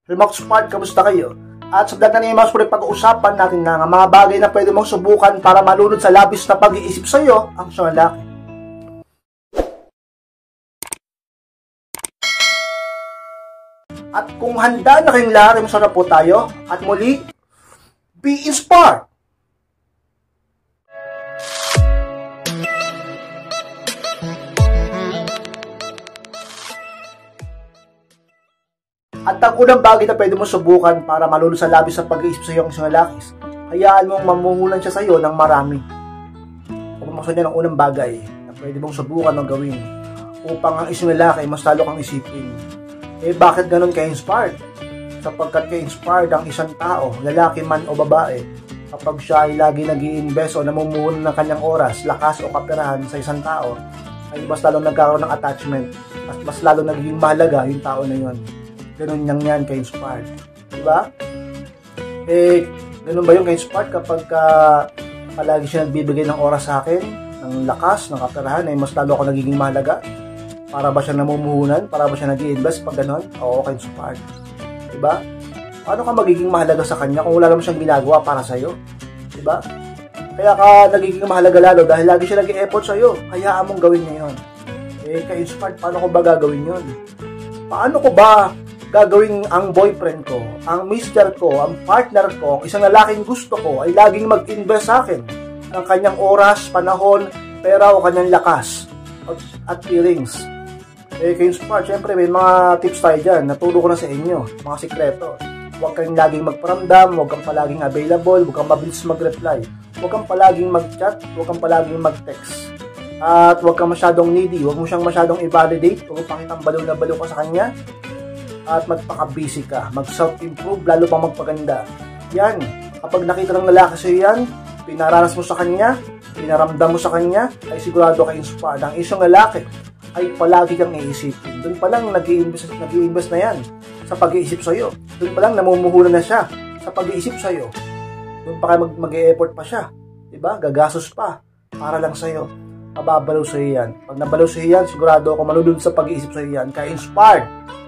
Remox Part, kamusta kayo? At sa vlog na niya, mas pag-uusapan natin na mga bagay na pwede mong subukan para malunod sa labis na pag-iisip sa iyo ang isang lalaki. At kung handa na kayong lahat, masarap po tayo. At muli, be inspired! At ang unang bagay na pwede mo subukan para malunod sa labis sa pag-iisip sa iyo ang isang lalaki, hayaan mong mamuhunan siya sa iyo ng marami. Kung maksud niya ng unang bagay na pwede mong subukan o gawin upang ang isang lalaki mas lalo kang isipin. Bakit ganun ka-inspired? Sapagkat ka-inspired ang isang tao, lalaki man o babae, kapag siya ay lagi nag-i-invest o namumuhunan ng kanyang oras, lakas o kaperahan sa isang tao, ay mas lalong nagkakaroon ng attachment at mas lalong nagiging mahalaga yung tao na yun. Ganun yan ka-inspired. Diba? Ganun ba yung ka-inspired kapag palagi siya nagbibigay ng oras sa akin, ng lakas, ng kaperahan, ay mas lalo ako nagiging mahalaga? Para ba siya namumuhunan? Para ba siya nag-i-invest pag ganun? Oo, ka-inspired. Diba? Paano ka magiging mahalaga sa kanya kung wala naman siyang ginagawa para sa'yo? Diba? Kaya ka nagiging mahalaga lalo dahil lagi siya nag-i-effort sa'yo. Hayaan mong gawin niya yun. Ka-inspired, paano ko ba gagawin yun? Paano ko ba gagawin ang boyfriend ko, ang mister ko, ang partner ko, ang isang lalaking gusto ko ay laging mag-invest sa akin ng kanyang oras, panahon, pera o kanyang lakas at feelings? Ka-inspired, syempre may mga tips tayo dyan, naturo ko na sa inyo, mga sikreto. Huwag kang laging magparamdam, huwag kang palaging available, huwag kang mabilis mag-reply, huwag kang palaging mag-chat, huwag kang palaging mag-text. At huwag kang masyadong needy, huwag mo siyang masyadong i-validate, huwag pakitang baliw na baliw ka sa kanya. At magpaka-busy ka, mag-self-improve, lalo pang magpaganda. Yan, kapag nakita ng lalaki sa'yo yan, pinaranas mo sa kanya, pinaramdam mo sa kanya, ay sigurado ka-inspired. Ang isang lalaki ay palagi kang iisipin. Doon pa lang nag-i-invest na yan sa pag-iisip sa'yo. Doon pa lang namumuhunan na siya sa pag-iisip sa'yo. Doon pa kayo mag-e-effort pa siya. Diba? Gagasos pa para lang sa'yo. Mababalaw sa'yo yan. Pag nabalaw sa'yo yan, sigurado ako malulod sa pag-iisip sa'yo yan. Ka-inspired.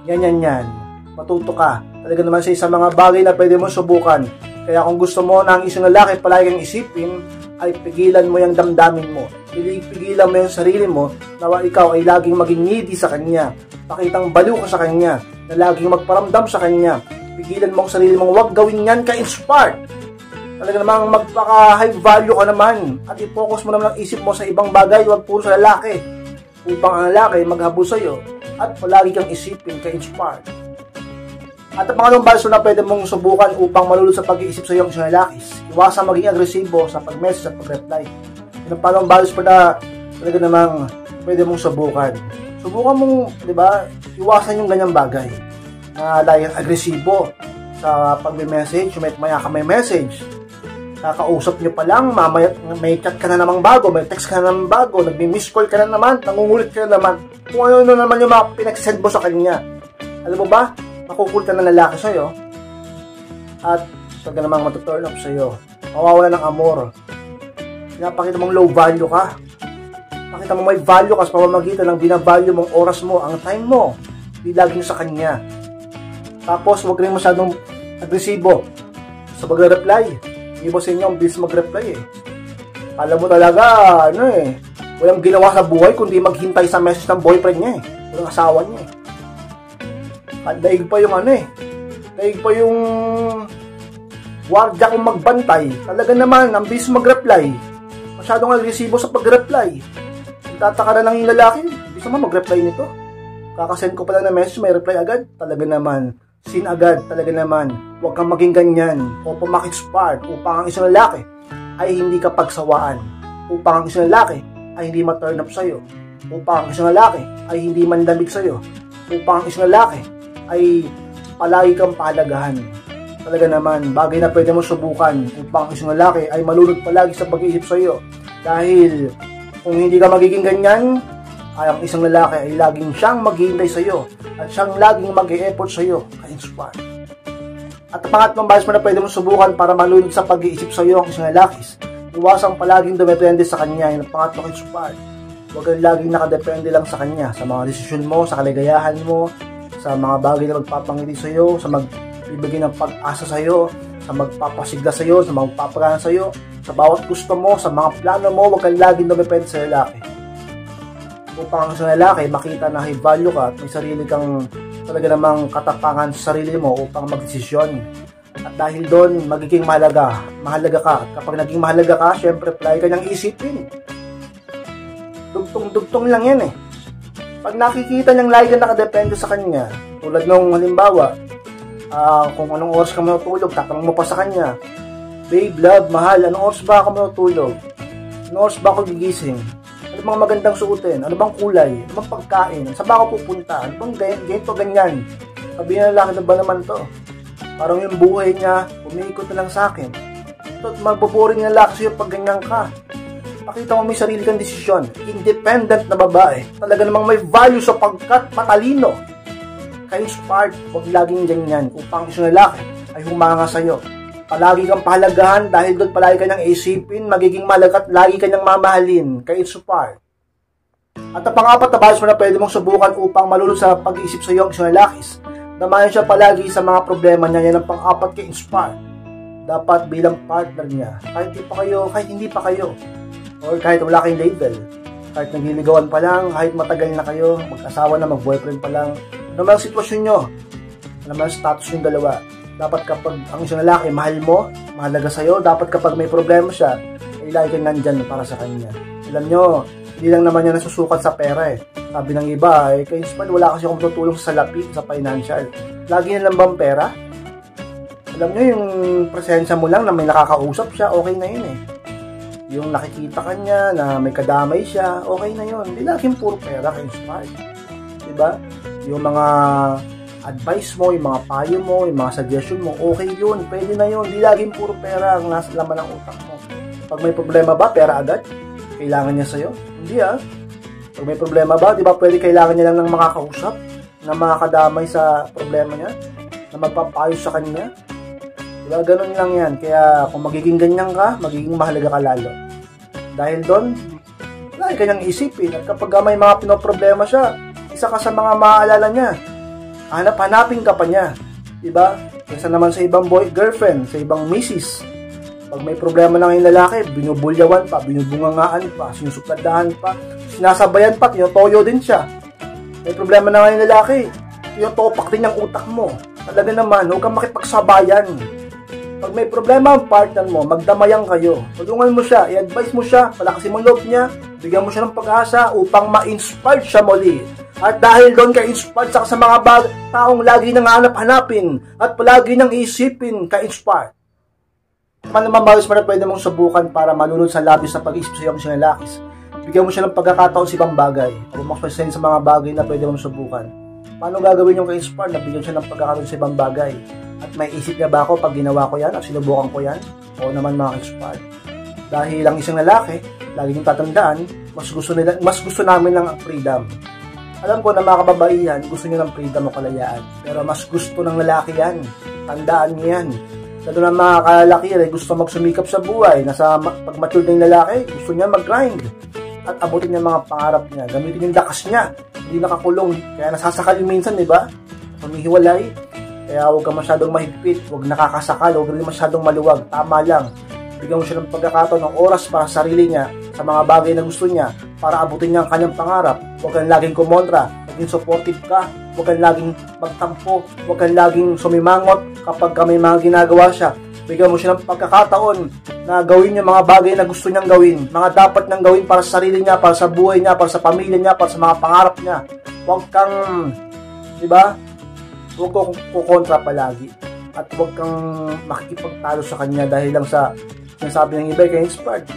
Yan. Matuto ka. Talaga naman sa isang mga bagay na pwede mo subukan. Kaya kung gusto mo na ang isang lalaki palagi kang isipin, ay pigilan mo yung damdamin mo. Pigilan mo yung sarili mo na ikaw ay laging maging needy sa kanya. Pakitang baliw ka sa kanya, na laging magparamdam sa kanya. Pigilan mo ang sarili mong huwag gawin yan, ka-inspired. Talaga namang magpaka-high value ka naman at i-focus mo naman ang isip mo sa ibang bagay, huwag puro sa lalaki. Upang ang lalaki maghabol sa'yo at palagi kang isipin, ka-inspired. At ang pangalawang baso na pwede mong subukan upang malulod sa pag-iisip sa iyo ang isang lalaki, iwasan maging agresibo sa pag-message at pag-reply. Ang pangalawang baso pa na talaga namang pwede mong subukan. Subukan mong, di ba, iwasan yung ganyang bagay na laging agresibo sa pag-message, maya ka may message. Kakausap nyo pa lang, mamaya may chat ka na namang bago, may text ka na namang bago, nagmi-miss call ka na naman, nangungulit ka na naman, kung ano naman yung mga pinagsend mo sa kanya. Alam mo ba, makukulit na lalaki sa'yo, at talaga namang matuturn up sa'yo, mawawala ng amor. Pinapakita mong low value ka, pakita mo may value ka sa pamamagitan ng binavalue mong oras mo, ang time mo, di laging sa kanya. Tapos, huwag rin masyadong agresibo sa pag-reply. Hindi ba sa inyo ang bilis mag-reply Alam mo talaga, walang ginawa sa buhay kundi maghintay sa message ng boyfriend niya walang asawa niya Daig pa yung daig pa yung wardya kong magbantay. Talaga naman, ang bilis mag-reply. Masyadong agresibo sa pag-reply. Tataka na lang yung lalaki, bilis naman mag-reply nito. Kakasend ko pa lang na message, may reply agad. Talaga naman, sin agad, talaga naman. Huwag kang maging ganyan o pumakit-spark upang ang isang lalaki ay hindi ka pagsawaan, upang ang isang lalaki ay hindi ma-turn up sa'yo, upang ang isang lalaki ay hindi manlamig sa'yo, upang ang isang lalaki ay palagi kang pahalagahan. Talaga naman, bagay na pwede mo subukan upang ang isang lalaki ay malunod palagi sa pag-iisip sa'yo. Dahil kung hindi ka magiging ganyan, ay ang isang lalaki ay laging siyang maghihintay sa'yo at siyang laging mag-e-effort sa'yo, ka-inspire. At ang pangatlong basis mo na pwede mo subukan para malunod sa pag-iisip sa iyo ang isang lalaki, iwasang palaging dumepende sa kanya. Yung pangatlong inspired. Huwag kang laging nakadepende lang sa kanya, sa mga desisyon mo, sa kaligayahan mo, sa mga bagay na magpapangiti sa iyo, sa bibigay ng pag-asa sa'yo, sa magpapasigla sa'yo, sa magpapagana sa'yo, sa bawat gusto mo, sa mga plano mo. Huwag kang laging dumepende sa lalaki. Upang sa lalaki, makita na high value ka at may sarili kang talaga namang katapangan sa sarili mo upang magdesisyon. At dahil doon, magiging mahalaga ka. At kapag naging mahalaga ka, syempre, palagi ka niyang isipin. Dugtong-dugtong lang yan eh. Pag nakikita niyang lagi ka nakadepende sa kanya, tulad nung halimbawa, kung anong oras ka matutulog, tatanong mo pa sa kanya, babe, love, mahal, anong oras ba ako matutulog? Anong oras ba ako gigising? Ano bang magandang suotin? Ano bang kulay? Ano bang pagkain? Saan ba ako pupunta? Ano bang ganito, ganyan? Sabihin na lang, ano ba naman to? Parang yung buhay niya, umiikot na lang sa akin. So, magboboring na lang sa'yo pag ganyan ka. Pakita mo may sarili kang desisyon. Independent na babae. Talaga namang may value sapagkat matalino. Ka-inspired, huwag laging ganyan upang isang lalaki ay humanga sa'yo. Palagi kang pahalagahan dahil doon palagi kanyang isipin, magiging malagat, lagi kanyang mamahalin. Ka-inspired. At ang pang-apat na values mo na pwede mong subukan upang malulod sa pag-iisip sa iyo ang isang lalaki. Damayan siya palagi sa mga problema niya. Yan ang pang-apat ka-inspired. Dapat bilang partner niya. Kahit hindi pa kayo. Or kahit wala kayong label. Kahit nagliligawan pa lang, kahit matagal na kayo, mag-asawa na, mag-boyfriend pa lang. Ano man ang sitwasyon nyo? Ano man ang status yung dalawa? Dapat kapag ang isang lalaki, mahal mo, mahalaga sa'yo, dapat kapag may problema siya, ay lagi kang nandyan para sa kanya. Alam nyo, hindi lang naman niya nasusukat sa pera eh. Sabi ng iba, kay Ismael, wala kasi akong tutulong sa salapi, sa financial. Lagi na lang bang pera? Alam nyo, yung presensya mo lang na may nakakausap siya, okay na yun eh. Yung nakikita ka niya, na may kadamay siya, okay na yun. Hindi laging puro pera kay Ismael. Diba? Yung mga advice mo, yung mga payo mo, yung mga suggestion mo, okay yun, pwede na yun. Hindi laging puro pera ang nasa laman ng utak mo. Pag may problema ba, pera agad? Kailangan niya sa'yo? Hindi Pag may problema ba, di ba pwede kailangan niya lang ng makakausap, na makakadamay sa problema niya, na magpapayo sa kanya? Diba, ganun lang yan. Kaya kung magiging ganyan ka, magiging mahalaga ka lalo. Dahil doon, lagi kanyang isipin. At kapag may mga pinoproblema siya, isa ka sa mga maaalala niya. Hanapin ka pa niya. Diba? Kaysa naman sa ibang girlfriend, sa ibang misis. Pag may problema lang yung lalaki, binubulyawan pa, binubungangaan pa, sinusupladahan pa, sinasabayan pa, tinotoyo din siya. May problema na yung lalaki, tinotopak din yung utak mo. Talaga naman, huwag kang makipagsabayan. Pag may problema ang partner mo, magdamayan kayo. Tulungan mo siya, i-advise mo siya, palakasin mo loob niya, bigyan mo siya ng pag-asa upang ma-inspired siya muli. At dahil doon ka-inspired sa mga taong lagi nang hanap-hanapin at palagi nang isipin ka-inspired. Ano naman values mo na pwede mong subukan para malunod sa labis na pag-isip sa iyong isang lalaki? Bigyan mo siya ng pagkakataon sa ibang bagay o makapasensya sa mga bagay na pwede mong subukan. Paano gagawin yung ka-inspired na bigyan siya ng pagkakataon sa ibang bagay? At may isip niya ba ako pag ginawa ko yan at sinubukan ko yan? Oo naman mga ka-inspired. Dahil ang isang lalaki, lagi niyong tatandaan, mas gusto namin ng freedom. Alam ko na mga kababaihan, gusto niyo ng freedom o kalayaan. Pero mas gusto ng lalaki yan. Tandaan niyo yan. Lalo na mga kalalaki, gusto magsumikap sa buhay. Pag mature na yung lalaki, gusto niya mag-grind. At abutin niya mga pangarap niya. Gamitin yung lakas niya. Hindi nakakulong. Kaya nasasakal yung minsan, di ba? Humihiwalay. Kaya huwag ka masyadong mahigpit. Huwag nakakasakal. Huwag rin masyadong maluwag. Tama lang. Bigyan mo siya ng pagkakataon ng oras para sa sarili niya, sa mga bagay na gusto niya, para abutin niya ang kanyang pangarap. Huwag kang laging kumontra. Maging supportive ka. Huwag kang laging magtampo. Huwag kang laging sumimangot kapag may mga ginagawa siya. Bigyan mo siya ng pagkakataon na gawin yung mga bagay na gusto niyang gawin. Mga dapat niyang gawin para sa sarili niya, para sa buhay niya, para sa pamilya niya, para sa mga pangarap niya. Huwag kang, di ba? Huwag kang kukontra palagi. At huwag kang makikipagtalo sa kanya dahil lang sa sinasabi ng iba kay inspired.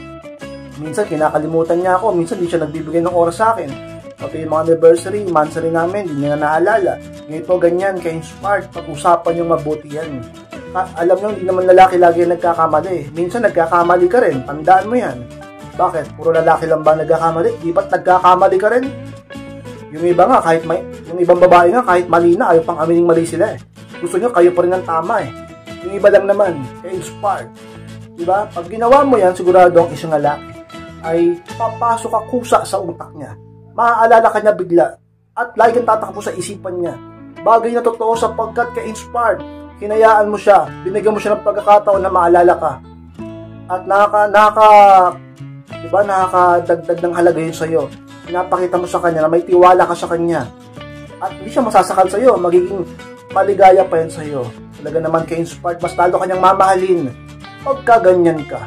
Minsan kinakalimutan niya ako, minsan di siya nagbibigay ng oras sa akin. Pati yung mga anniversary, monthsary namin, hindi niya na naalala. Ganito, ganyan, kay inspired, pag-usapan yung mabuti yan. Alam nyo, hindi naman lalaki lagi nagkakamali. Minsan nagkakamali ka rin, tandaan mo yan. Bakit? Puro lalaki lang ba nagkakamali? Di ba't nagkakamali ka rin? Yung iba nga, yung ibang babae nga, kahit mali na, ayaw pang amining mali sila eh. Gusto nyo, kayo pa rin ang tama eh. Yung iba lang naman, kay inspired. Diba? Pag ginawa mo yan, sigurado ang isang lalaki ay papasok ka kusa sa utak niya. Maaalala ka niya bigla. At lagi kang tatakbo sa isipan niya. Bagay na totoo sapagkat ka-inspired. hinayaan mo siya, binigyan mo siya ng pagkakataon na maalala ka. At diba, nakakadagdag ng halaga yun sa'yo. Pinapakita mo sa kanya na may tiwala ka sa kanya. At hindi siya masasakal sa'yo, magiging maligaya pa yan sa'yo. Talaga naman ka-inspired, mas lalo kanyang mamahalin pagka ganyan ka.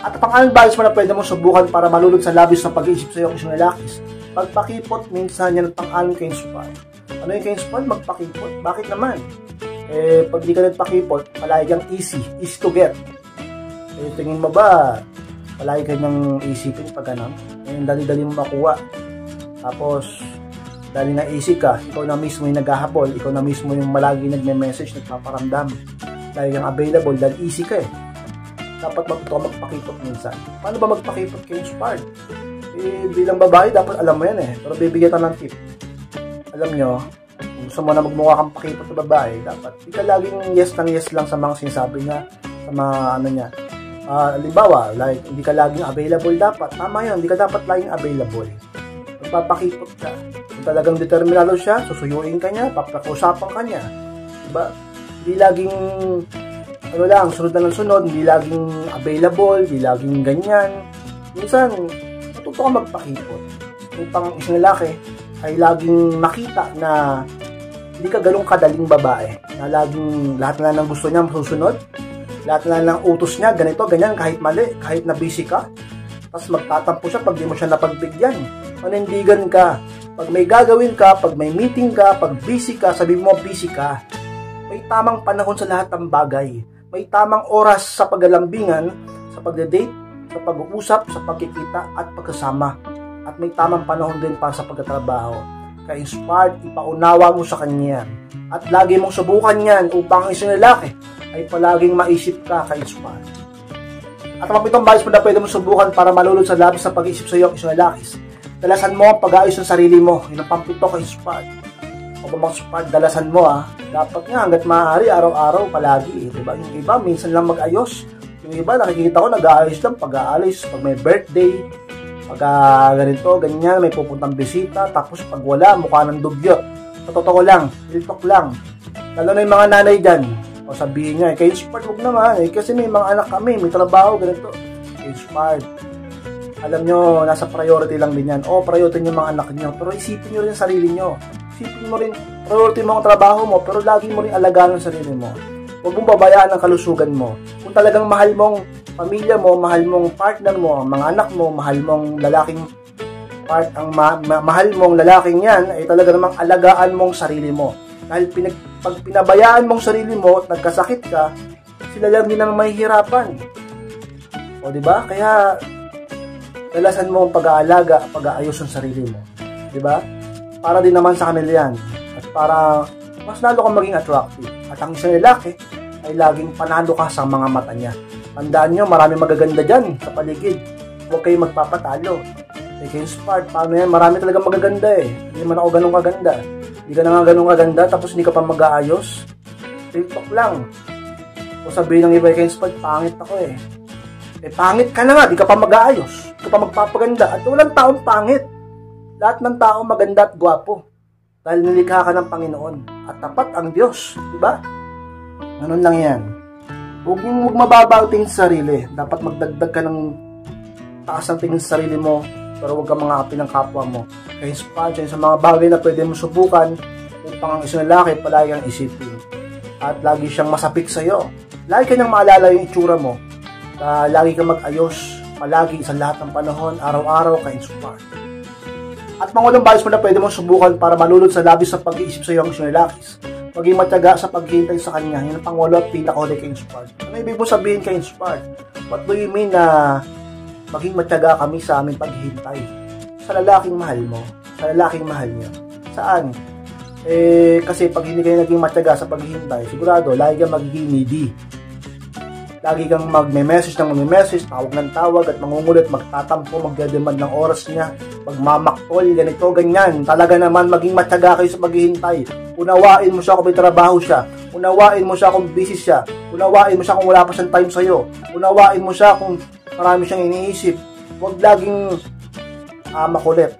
At pang-anong bagay mo na pwede mong subukan para malulod sa labis ng pag-iisip sa'yo ang isang lalakis? Pagpakipot, minsan yan ang pang-anong ka-inspired. Ano yung ka-inspired? Magpakipot. Bakit naman? Pag di ka nagpakipot, palagi kang easy to get. Tingin mo ba, palagi kanyang isipin pag ganun? Dali-dali mo makuha. Tapos, dahil na easy ka, ikaw na mismo yung naghahabol, ikaw na mismo yung malagi nagme-message, nagpaparamdam. Dahil yung available, dahil easy ka eh. Dapat magpakipot minsan. Paano ba magpakipot kayo inspired? Bilang babae, dapat alam mo yan eh. Pero bibigyan ka ng tip. Alam nyo, kung gusto mo na magmukha kang pakipot na babae, dapat di ka laging yes lang sa mga sinasabi niya, sa mga ano niya. Halimbawa, like, hindi ka laging available dapat. Tama yun, hindi ka dapat laging available. Magpapakipot ka. Kung talagang determinado siya, susuyuin ka niya, papakusapan ka niya. Diba? Hindi laging, sunod na ng sunod, hindi laging available, hindi laging ganyan. Minsan, matuto ka magpakipot. Yung pang isang lalaki, ay laging makita na hindi ka ganun kadaling babae. Na laging, lahat na lang gusto niya masusunod. Lahat na lang utos niya, ganito, ganyan, kahit mali, kahit na busy ka. Tapos magtatampo siya pag di mo siya napagbigyan. Manindigan ka. Pag may gagawin ka, pag may meeting ka, pag busy ka, sabi mo busy ka. May tamang panahon sa lahat ng bagay. May tamang oras sa paglalambingan, sa pagdadate, sa pag-uusap, sa pagkikita at pagkasama. At may tamang panahon din para sa pagtatrabaho. Ka-inspired, ipaunawa mo sa kanya. At lagi mong subukan yan upang ang isang lalaki ay palaging maisip ka ka-inspired. At ang pitong bagay mo na pwede mong subukan para malulod sa labis sa pag-iisip sa iyo ang isang lalaki. Dalasan mo ang pag-aayos ng sarili mo. Yun ang pampito ka-inspired. O ba mga inspired, dalasan mo Dapat nga hanggat maaari, araw-araw, palagi. Diba? Yung iba, minsan lang mag-ayos. Yung iba, nakikita ko, nag-aayos lang pag-aalis. Pag may birthday, pag ganito, ganyan, may pupuntang bisita. Tapos pag wala, mukha ng dugyot. Sa totoo lang, iltok lang. Lalo na yung mga nanay dyan. O sabihin niya, kayo inspired, huwag naman. Kasi may mga anak kami, may trabaho, ganito. Inspired. Alam nyo, nasa priority lang din yan. O, priority nyo mga anak nyo. Pero isipin nyo rin ang sarili nyo. Isipin mo rin, priority mo ang trabaho mo, pero lagi mo rin alagaan ang sarili mo. Huwag mong babayaan ang kalusugan mo. Kung talagang mahal mong pamilya mo, mahal mong partner mo, mga anak mo, mahal mong lalaking mahal mong lalaking yan, ay talaga namang alagaan mong sarili mo. Dahil pag pinabayaan mong sarili mo at nagkasakit ka, sila lang din ang mahihirapan. O diba? Kaya dalasan mo ang pag-aalaga, pag-aayos ng sarili mo. Diba? Para din naman sa kanila yan. At para mas lalo kang maging attractive. At ang isang lalaki ay laging panalo ka sa mga mata niya. Tandaan nyo, marami magaganda dyan sa paligid. Huwag kayong magpapatalo. Kayo inspired. Paano yan? Marami talaga magaganda eh. Hindi man ako ganun kaganda. Hindi ka na nga ganun kaganda tapos hindi ka pa mag-aayos. TikTok lang. O sabihin ng iba, kayo inspired, pangit ako eh. Pangit ka na nga, di ka pa mag-aayos. Di ka pa magpapaganda. At walang taong pangit. Lahat ng tao maganda at gwapo. Dahil nilikha ka ng Panginoon. At tapat ang Diyos. Diba? Ganun lang yan. Huwag mababa ang tingin sa sarili. Dapat magdagdag ka ng taas ang tingin sa sarili mo. Pero huwag kang mga api ng kapwa mo. Kaya inspired sa mga bagay na pwede mo subukan upang ang isang lalaki palagi ang isipin. At lagi siyang masapik sa'yo. Lagi ka niyang maalala yung itsura mo. Lagi kang mag-ayos. Palagi sa lahat ng panahon. Araw-araw ka inspired. At mga bagay mo na pwede mong subukan para malulod sa labis sa pag-iisip sa iyo ang isang lalaki. Maging matyaga sa paghihintay sa kanya. Yan ang pangwalo at pinakahuli ka-inspired. Ano ibig mo sabihin ka-inspired? What do you mean na maging matyaga kami sa aming paghihintay? Sa lalaking mahal mo. Sa lalaking mahal niya. Saan? Kasi pag hindi kayo naging matyaga sa paghihintay, sigurado, lagi kang magiging needy. Lagi kang magme-message ng magme-message, tawag ng tawag at mangungulit, magtatampo, magdedemand ng oras niya, magmamaktol, ganito, ganyan. Talaga naman maging matyaga kayo sa paghihintay. Unawain mo siya kung may trabaho siya. Unawain mo siya kung busy siya. Unawain mo siya kung wala pa siyang time sa'yo. Unawain mo siya kung marami siyang iniisip. Huwag laging makulit.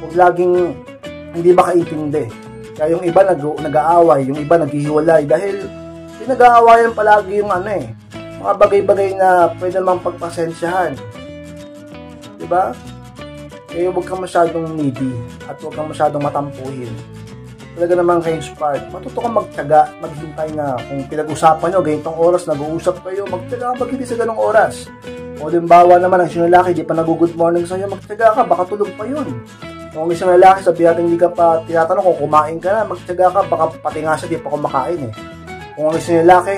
Huwag laging hindi makaintindi. Kaya yung iba nag-aaway, yung iba naghihiwalay dahil pinag-aawayan palagi yung mga bagay-bagay na pwede namang pagpasensyahan. Diba? Kaya huwag kang masyadong needy at huwag kang masyadong matampuhin. Talaga naman kayong spark. Matuto kang magtiyaga, maghintay na kung pinag-usapan nyo, ganitong oras, nag-uusap kayo, magtiyaga ka maghintay sa ganong oras. O limbawa naman, ang isang lalaki, di pa nag-good morning sa'yo, magtiyaga ka, baka tulog pa yun. Kung isang lalaki, sabi natin hindi ka pa tinatanong kung kumain ka na, magtiyaga ka, baka pati nga siya di pa kumakain eh. Kung ang isang lalaki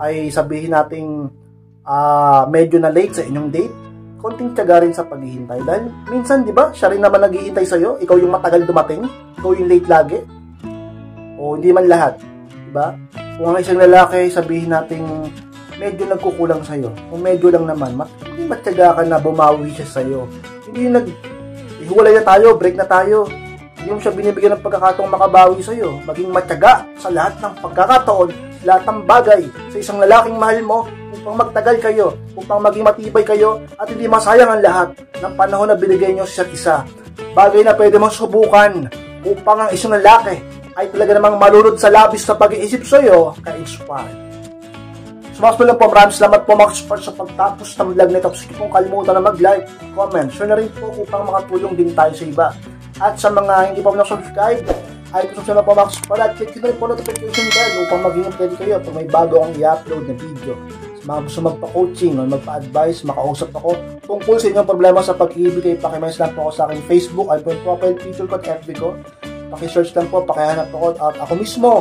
ay sabihin nating medyo na late sa inyong date, konting tiyaga rin sa paghihintay. Dahil minsan, di ba, siya rin naman naghihintay sa'yo, ikaw yung matagal dumating, ikaw yung late lagi. O hindi man lahat, di ba? Kung ang isang lalaki, sabihin nating medyo nagkukulang sa'yo, kung medyo lang naman, matyaga ka na bumawi siya sa'yo. Hindi yung hiwalay na tayo, break na tayo. Hindi mo siya binibigyan ng pagkakataong makabawi sa'yo. Maging matyaga sa lahat ng pagkakataon, lahat ng bagay sa isang lalaking mahal mo upang magtagal kayo, upang maging matibay kayo at hindi masayang ang lahat ng panahon na binigay nyo sa isa't isa. Bagay na pwede mong subukan upang ang isang lalaki ay talaga namang malunod sa labis sa pag-iisip sa'yo, ka-inspire. Sumakas po lang po, maraming salamat po mga support sa pagtapos ng vlog nito. Sige pong kalimutan na mag-like, comment, share na rin po upang makatulong din tayo sa iba. At sa mga hindi pa subscribe, ay subscribe na po mga support at click na rin po notification bell upang maging update kayo pag may bago ang i-upload na video. Sa mga gusto magpa-coaching o magpa-advise, makausap ako tungkol sa inyong problema sa pag-ibig, ay pakimess lang po ako sa aking Facebook, ay po yung profile picture ko at FB ko. Paki-search lang po, pakihanap ako at ako mismo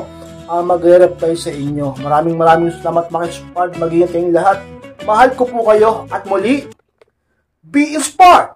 magre-reply sa inyo. Maraming salamat mga support. Mag-iingat kayong lahat. Mahal ko po kayo at muli, be inspired!